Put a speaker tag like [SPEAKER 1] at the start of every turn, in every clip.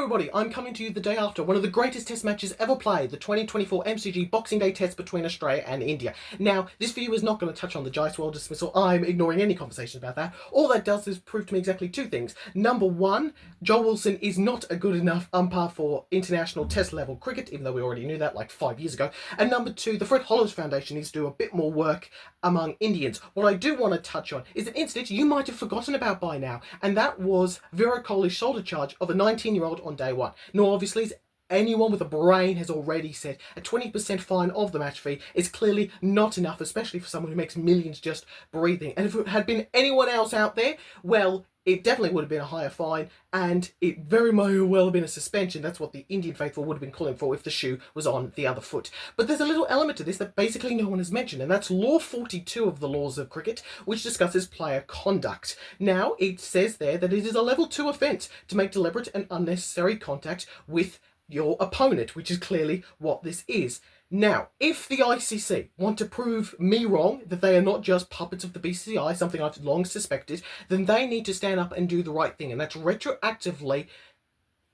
[SPEAKER 1] everybody, I'm coming to you the day after one of the greatest test matches ever played, the 2024 MCG Boxing Day test between Australia and India. Now, this video is not going to touch on the Jaiswal dismissal. I'm ignoring any conversation about that. All that does is prove to me exactly two things. Number one, Joel Wilson is not a good enough umpire for international test level cricket, even though we already knew that like 5 years ago. And number two, the Fred Hollows Foundation needs to do a bit more work among Indians. What I do want to touch on is an incident you might have forgotten about by now, and that was Virat Kohli's shoulder charge of a 19-year-old on day one. Now, obviously, anyone with a brain has already said a 20% fine of the match fee is clearly not enough, especially for someone who makes millions just breathing. And if it had been anyone else out there, well, it definitely would have been a higher fine, and it very well have been a suspension. That's what the Indian faithful would have been calling for if the shoe was on the other foot. But there's a little element to this that basically no one has mentioned, and that's Law 42 of the Laws of Cricket, which discusses player conduct. Now, it says there that it is a level 2 offence to make deliberate and unnecessary contact with your opponent, which is clearly what this is. Now, if the ICC want to prove me wrong, that they are not just puppets of the BCCI, something I've long suspected, then they need to stand up and do the right thing, and that's retroactively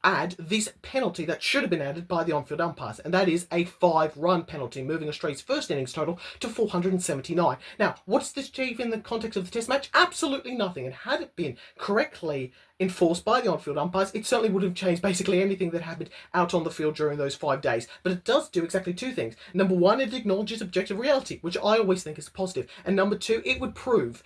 [SPEAKER 1] add this penalty that should have been added by the on-field umpires, and that is a 5-run penalty, moving Australia's first innings total to 479. Now, what's this achieve in the context of the test match? Absolutely nothing, and had it been correctly enforced by the on-field umpires, it certainly would have changed basically anything that happened out on the field during those 5 days. But it does do exactly two things. Number one, it acknowledges objective reality, which I always think is positive, and number two, it would prove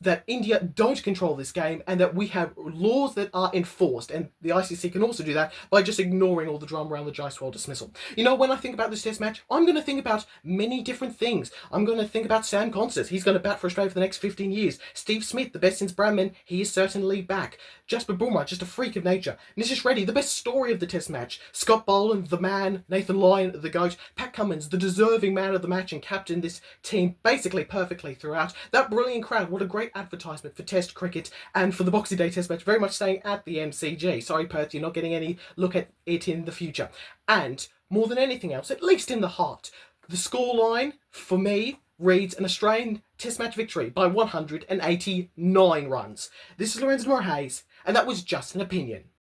[SPEAKER 1] that India don't control this game and that we have laws that are enforced, and the ICC can also do that by just ignoring all the drama around the Jaiswal dismissal. You know, when I think about this test match, I'm going to think about many different things. I'm going to think about Sam Konstas. He's going to bat for Australia for the next 15 years. Steve Smith, the best since Bradman, he is certainly back. Jasprit Bumrah, just a freak of nature. Nishish Reddy, the best story of the test match. Scott Boland, the man. Nathan Lyon, the GOAT. Pat Cummins, the deserving man of the match and captained this team basically perfectly throughout. That brilliant crowd, what a great advertisement for test cricket and for the Boxing Day test match, very much staying at the MCG. Sorry, Perth, you're not getting any look at it in the future. And more than anything else, at least in the heart, the scoreline for me reads an Australian test match victory by 189 runs. This is Lorenzo Moore-Hayes, and that was just an opinion.